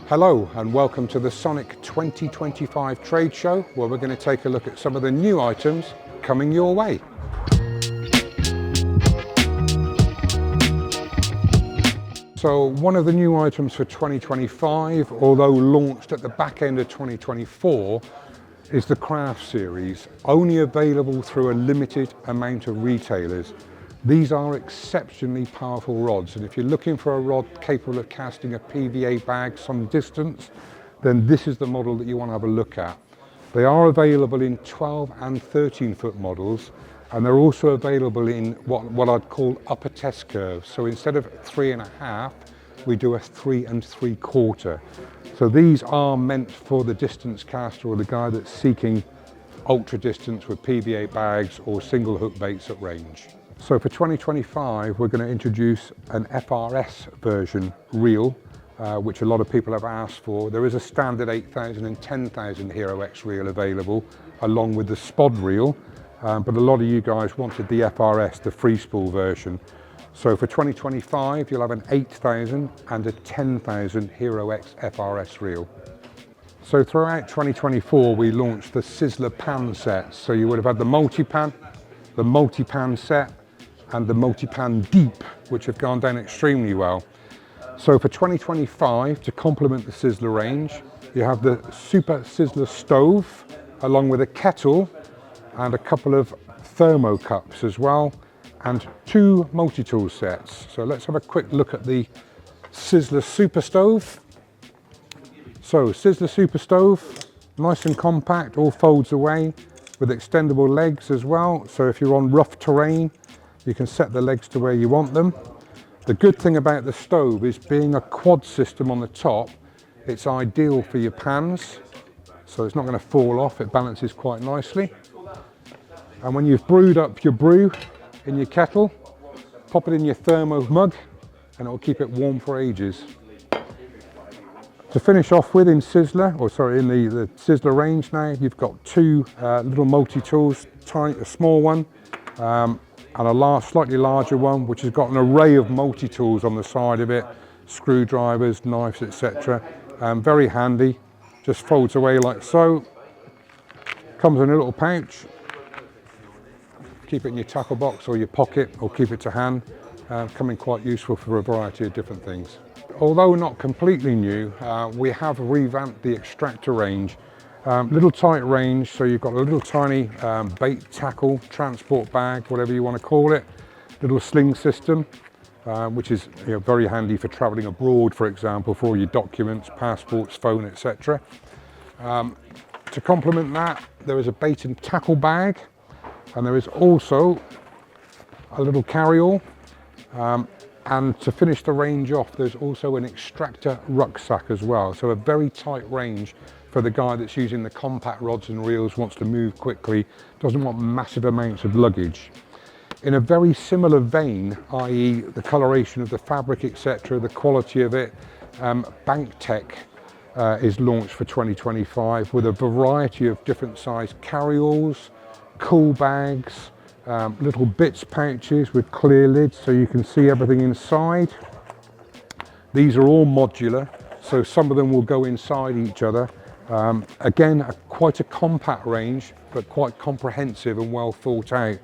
Hello and welcome to the Sonik 2025 trade show, where we're going to take a look at some of the new items coming your way. So one of the new items for 2025, although launched at the back end of 2024, is the Extractor Series, only available through a limited amount of retailers. These are exceptionally powerful rods, and if you're looking for a rod capable of casting a PVA bag some distance, then this is the model that you want to have a look at. They are available in 12 and 13 foot models, and they're also available in what I'd call upper test curves. So instead of 3.5, we do a 3 3/4. So these are meant for the distance caster or the guy that's seeking ultra distance with PVA bags or single hook baits at range. So for 2025, we're going to introduce an FRS version reel, which a lot of people have asked for. There is a standard 8,000 and 10,000 Hero X reel available, along with the spod reel, but a lot of you guys wanted the FRS, the free spool version. So for 2025, you'll have an 8,000 and a 10,000 Hero X FRS reel. So throughout 2024, we launched the Sizzler pan sets. So you would have had the multi-pan set, and the multi-pan deep, which have gone down extremely well. So for 2025, to complement the Sizzler range, you have the Super Sizzler stove, along with a kettle and a couple of thermo cups as well, and 2 multi-tool sets. So let's have a quick look at the Sizzler Super Stove. So Sizzler Super Stove, nice and compact, all folds away with extendable legs as well. So if you're on rough terrain, you can set the legs to where you want them. The good thing about the stove is, being a quad system on the top, it's ideal for your pans. So it's not going to fall off, it balances quite nicely. And when you've brewed up your brew in your kettle, pop it in your thermo mug and it will keep it warm for ages. To finish off with in Sizzler, in the Sizzler range now, you've got 2 little multi-tools, a small one and a slightly larger one, which has got an array of multi-tools on the side of it, screwdrivers, knives, etc. Very handy, just folds away like so. Comes in a little pouch. Keep it in your tackle box or your pocket, or keep it to hand. Coming quite useful for a variety of different things. Although not completely new, we have revamped the Extractor range. Little tight range, so you've got a little tiny bait tackle, transport bag, whatever you want to call it. Little sling system, which is very handy for travelling abroad, for example, for all your documents, passports, phone, etc. To complement that, there is a bait and tackle bag, and there is also a little carry-all. And to finish the range off, there's also an Extractor rucksack as well. So a very tight range for the guy that's using the compact rods and reels, wants to move quickly, doesn't want massive amounts of luggage. In a very similar vein, i.e. the coloration of the fabric, etc., the quality of it, SKTech is launched for 2025 with a variety of different size carry-alls, cool bags, little bits pouches with clear lids so you can see everything inside. These are all modular, so some of them will go inside each other. Again, quite a compact range, but quite comprehensive and well thought out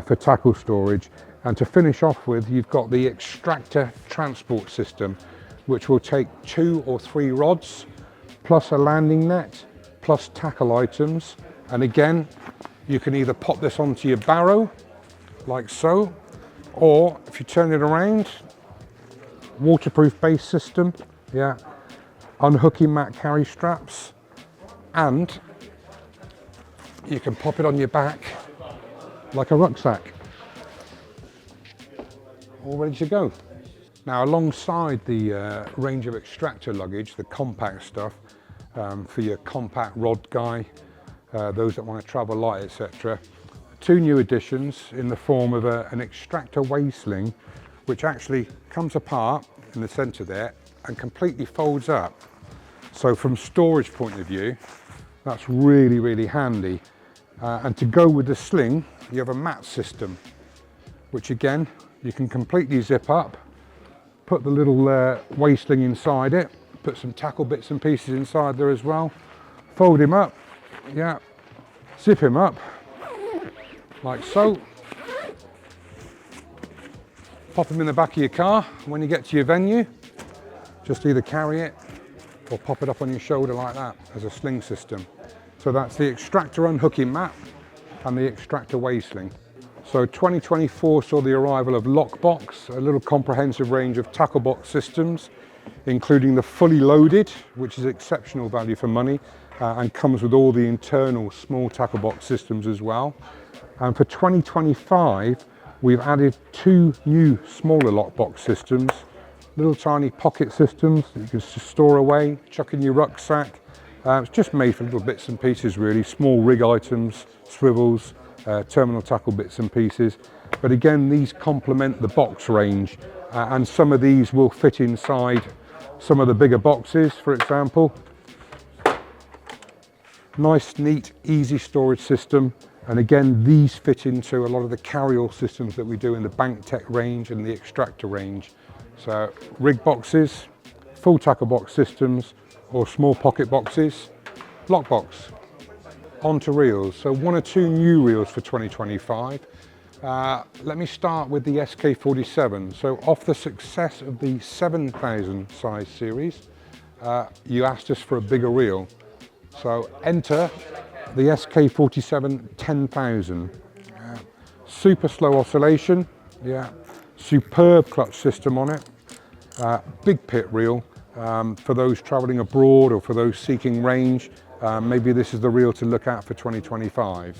for tackle storage. And to finish off with, you've got the Extractor transport system, which will take 2 or 3 rods, plus a landing net, plus tackle items. And again, you can either pop this onto your barrow, like so, or if you turn it around, waterproof base system, unhooking mat carry straps, and you can pop it on your back like a rucksack, all ready to go. Now, alongside the range of Extractor luggage, the compact stuff, for your compact rod guy, those that want to travel light, etc. 2 new additions in the form of an Extractor way sling, which actually comes apart in the centre there and completely folds up. So from storage point of view, that's really, really handy. And to go with the sling, you have a mat system, which again, you can completely zip up, put the little way sling inside it, put some tackle bits and pieces inside there as well. Fold him up, yeah, zip him up, like so. Pop him in the back of your car. When you get to your venue, just either carry it or pop it up on your shoulder like that as a sling system. So that's the Extractor unhooking mat and the Extractor waistling. So 2024 saw the arrival of Lockbox, a little comprehensive range of tackle box systems, including the fully loaded, which is exceptional value for money, and comes with all the internal small tackle box systems as well. And for 2025, we've added 2 new smaller lockbox systems, little tiny pocket systems that you can store away, chuck in your rucksack. It's just made for little bits and pieces really, small rig items, swivels, terminal tackle bits and pieces. But again, these complement the box range, and some of these will fit inside some of the bigger boxes, for example. Nice, neat, easy storage system. And again, these fit into a lot of the carry-all systems that we do in the BankTech range and the Extractor range. So rig boxes, full tackle box systems, or small pocket boxes, lockbox. On to reels. So 1 or 2 new reels for 2025. Let me start with the SK47. So off the success of the 7,000 size series, you asked us for a bigger reel. So enter the SK47 10,000. Super slow oscillation, yeah. Superb clutch system on it. Big pit reel for those traveling abroad or for those seeking range. Maybe this is the reel to look at for 2025.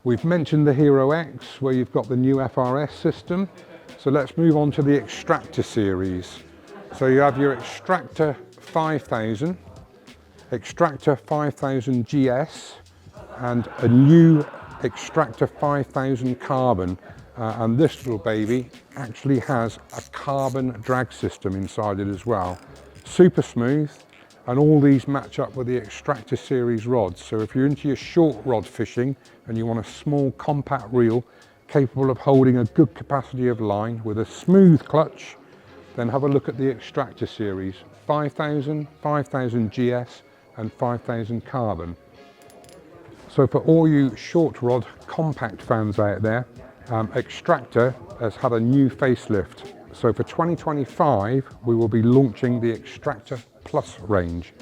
We've mentioned the Hero X, where you've got the new FRS system. So let's move on to the Extractor Series. So you have your Extractor 5000, Extractor 5000 GS, and a new Extractor 5000 Carbon. And this little baby actually has a carbon drag system inside it as well. Super smooth, and all these match up with the Extractor Series rods. So if you're into your short rod fishing and you want a small compact reel capable of holding a good capacity of line with a smooth clutch, then have a look at the Extractor Series 5000, 5000 GS and 5000 Carbon. So for all you short rod compact fans out there, Extractor has had a new facelift. So for 2025, we will be launching the Extractor Plus range.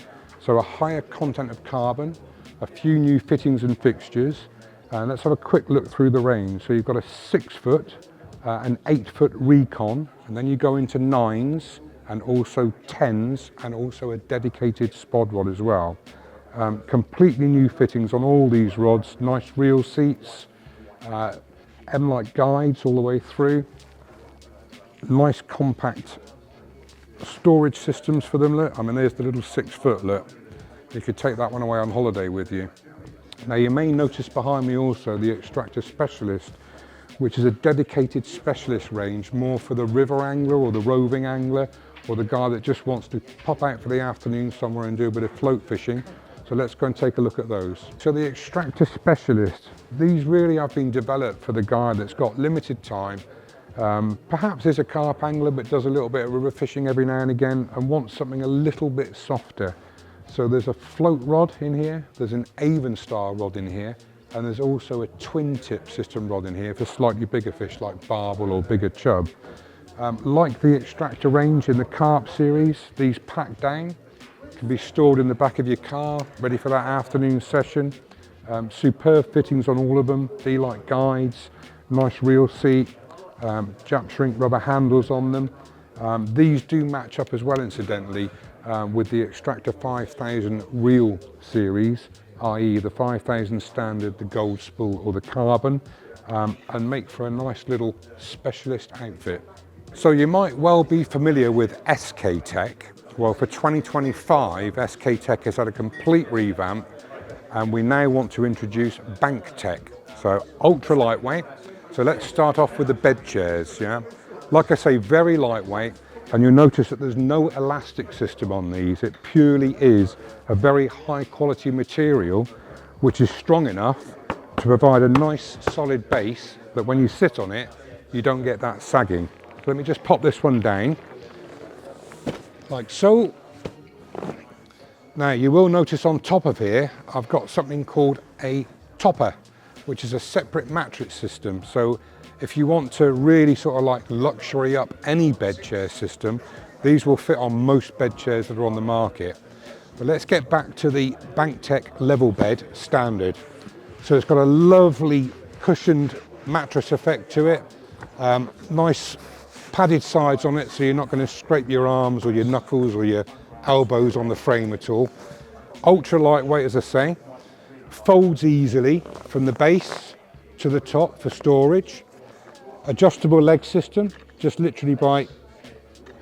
So a higher content of carbon, a few new fittings and fixtures, and let's have a quick look through the range. So you've got a 6-foot, an 8-foot recon, and then you go into 9s and also 10s, and also a dedicated spod rod as well. Completely new fittings on all these rods, nice reel seats, M-like guides all the way through, nice compact storage systems for them. Look, I mean, there's the little 6-foot, look. You could take that one away on holiday with you. Now you may notice behind me also the Extractor Specialist, which is a dedicated specialist range, more for the river angler or the roving angler, or the guy that just wants to pop out for the afternoon somewhere and do a bit of float fishing. So let's go and take a look at those. So the Extractor Specialist, these really have been developed for the guy that's got limited time, perhaps is a carp angler but does a little bit of river fishing every now and again and wants something a little bit softer. So there's a float rod in here, there's an Avon style rod in here, and there's also a twin tip system rod in here for slightly bigger fish like barbel or bigger chub. Like the Extractor range in the carp series, these pack down, can be stored in the back of your car, ready for that afternoon session. Superb fittings on all of them, D-like guides, nice reel seat, Jap shrink rubber handles on them. These do match up as well, incidentally, with the Extractor 5000 reel series, i.e. the 5000 standard, the gold spool or the carbon, and make for a nice little specialist outfit. So you might well be familiar with SKTech. Well, for 2025, SKTech has had a complete revamp, and we now want to introduce BankTech. So ultra lightweight. So let's start off with the bed chairs, yeah? Like I say, very lightweight, and you'll notice that there's no elastic system on these. It purely is a very high quality material, which is strong enough to provide a nice solid base that when you sit on it, you don't get that sagging. So let me just pop this one down. like so. Now you will notice on top of here, I've got something called a topper, which is a separate mattress system. So if you want to really sort of like luxury up any bed chair system, these will fit on most bed chairs that are on the market. But let's get back to the SKTech level bed standard. So it's got a lovely cushioned mattress effect to it. Nice padded sides on it, so you're not going to scrape your arms or your knuckles or your elbows on the frame at all. Ultra lightweight, as I say. Folds easily from the base to the top for storage. Adjustable leg system, just literally by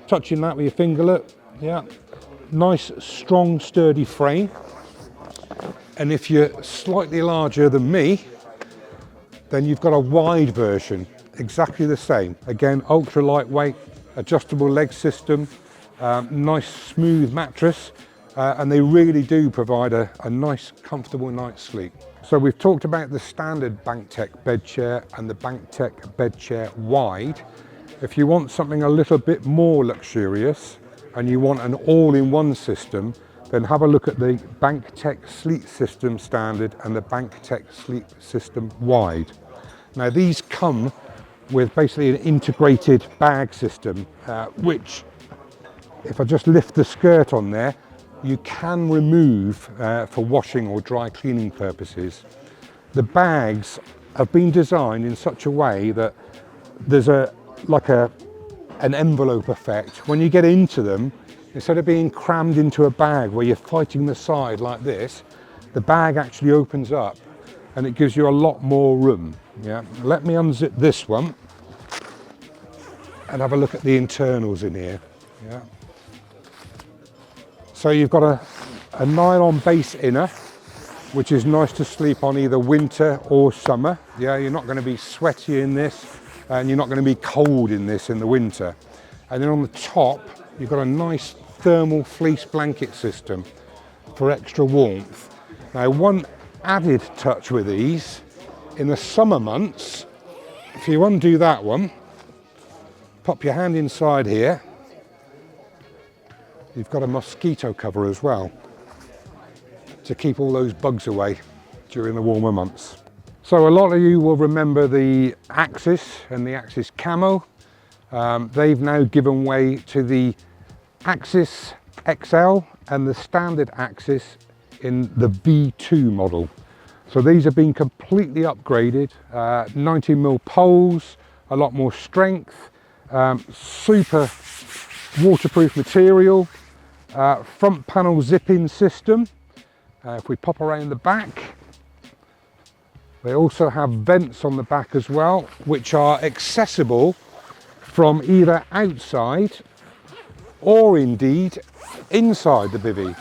touching that with your finger, look. Yeah. Nice, strong, sturdy frame. And if you're slightly larger than me, then you've got a wide version, exactly the same. Again, ultra lightweight, adjustable leg system, nice smooth mattress, and they really do provide a nice, comfortable night's sleep. So we've talked about the standard SKTech bed chair and the SKTech bed chair wide. If you want something a little bit more luxurious and you want an all-in-one system, then have a look at the SKTech Sleep System Standard and the SKTech Sleep System Wide. Now these come with basically an integrated bag system, which, if I just lift the skirt on there, you can remove for washing or dry cleaning purposes. The bags have been designed in such a way that there's an envelope effect. When you get into them, instead of being crammed into a bag where you're fighting the side like this, the bag actually opens up and it gives you a lot more room. Yeah. Let me unzip this one and have a look at the internals in here. Yeah. So you've got a nylon base inner, which is nice to sleep on either winter or summer. Yeah, you're not going to be sweaty in this, and you're not going to be cold in this in the winter. And then on the top, you've got a nice thermal fleece blanket system for extra warmth. Now, one added touch with these, in the summer months, if you undo that one, pop your hand inside here, you've got a mosquito cover as well to keep all those bugs away during the warmer months. So a lot of you will remember the Axis and the Axis Camo. They've now given way to the Axis XL and the standard Axis in the V2 model. So these have been completely upgraded, 90mm poles, a lot more strength, super waterproof material, front panel zip-in system. If we pop around the back, they also have vents on the back as well, which are accessible from either outside or indeed inside the bivvy.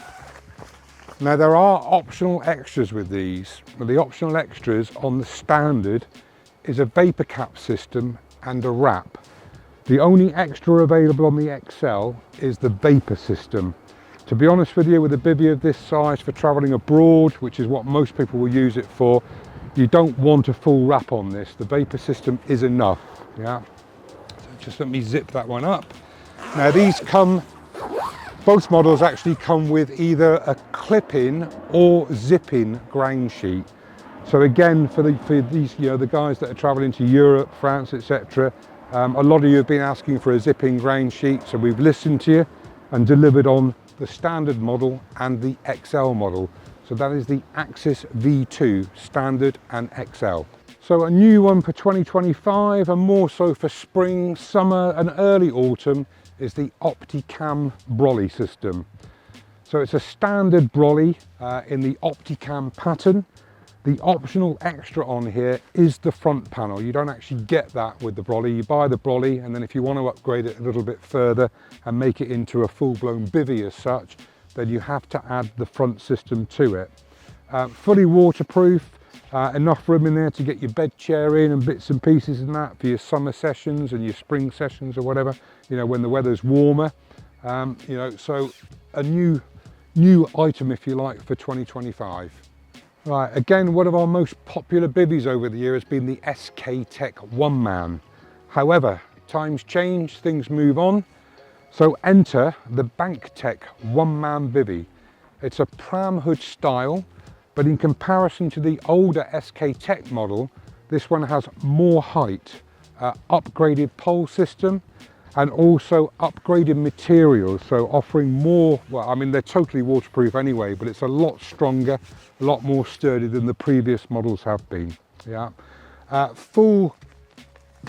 Now there are optional extras with these, but the optional extras on the standard is a vapor cap system and a wrap. The only extra available on the XL is the vapor system. To be honest with you, with a bivvy of this size for traveling abroad, which is what most people will use it for, you don't want a full wrap on this. The vapor system is enough. Yeah. So just let me zip that one up. Now these come, both models actually come with either a clip-in or zip-in ground sheet. So again, for these, the guys that are traveling to Europe, France, etc., a lot of you have been asking for a zip-in ground sheet, so we've listened to you and delivered on the standard model and the XL model. So that is the Axis V2 standard and XL. So a new one for 2025 and more so for spring, summer and early autumn is the Opticam Broly system. So it's a standard Broly in the Opticam pattern. The optional extra on here is the front panel. You don't actually get that with the Broly. You buy the Broly, and then if you want to upgrade it a little bit further and make it into a full-blown bivvy as such, then you have to add the front system to it. Fully waterproof, enough room in there to get your bed chair in and bits and pieces and that for your summer sessions and your spring sessions or whatever, when the weather's warmer. So a new item, if you like, for 2025. Right, again, one of our most popular bivvies over the year has been the SKTech One Man. However, times change, things move on. So enter the SKTech one-man bivvy. It's a pram hood style, but in comparison to the older SKTech model, this one has more height, upgraded pole system, and also upgraded materials, so offering more, well, I mean, they're totally waterproof anyway, but it's a lot stronger, a lot more sturdy than the previous models have been. Yeah, full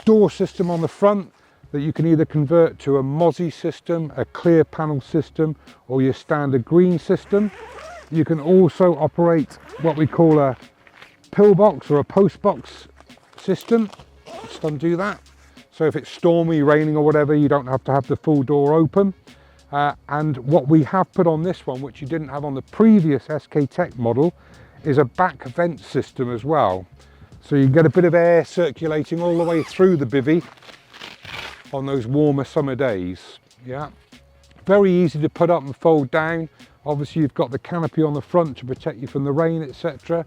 door system on the front that you can either convert to a Mozzie system, a clear panel system, or your standard green system. You can also operate what we call a pillbox or a postbox system. Just undo that. So if it's stormy, raining or whatever, you don't have to have the full door open. And what we have put on this one, which you didn't have on the previous SKTech model, is a back vent system as well. So you get a bit of air circulating all the way through the bivvy on those warmer summer days. Yeah, very easy to put up and fold down. Obviously you've got the canopy on the front to protect you from the rain, etc.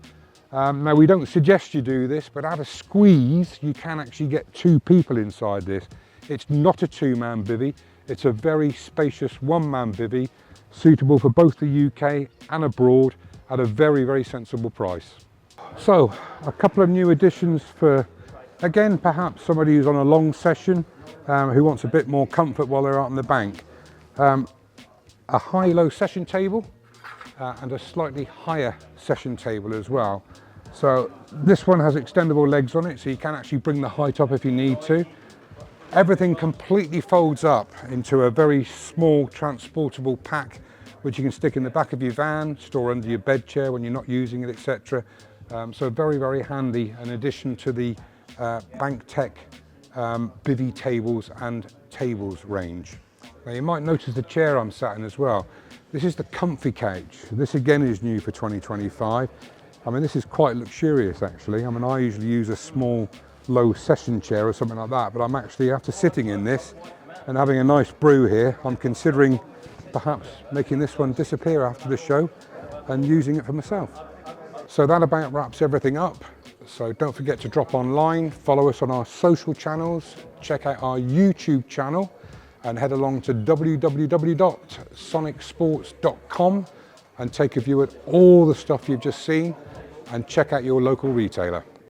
Now we don't suggest you do this, but at a squeeze you can actually get 2 people inside this. It's not a 2-man bivvy, it's a very spacious 1-man bivvy, suitable for both the UK and abroad at a very, very sensible price. So a couple of new additions for, again, perhaps somebody who's on a long session, who wants a bit more comfort while they're out on the bank. A high-low session table and a slightly higher session table as well. So this one has extendable legs on it, so you can actually bring the height up if you need to. Everything completely folds up into a very small transportable pack, which you can stick in the back of your van, store under your bed chair when you're not using it, etc. So very, very handy, in addition to the SKTech bivvy tables and tables range. Now you might notice the chair I'm sat in as well. This is the comfy couch. This again is new for 2025. I mean, this is quite luxurious actually. I mean, I usually use a small low session chair or something like that, but I'm actually, after sitting in this and having a nice brew here, I'm considering perhaps making this one disappear after the show and using it for myself. So that about wraps everything up. So don't forget to drop online, follow us on our social channels, check out our YouTube channel, and head along to www.sonicsports.com and take a view at all the stuff you've just seen, and check out your local retailer.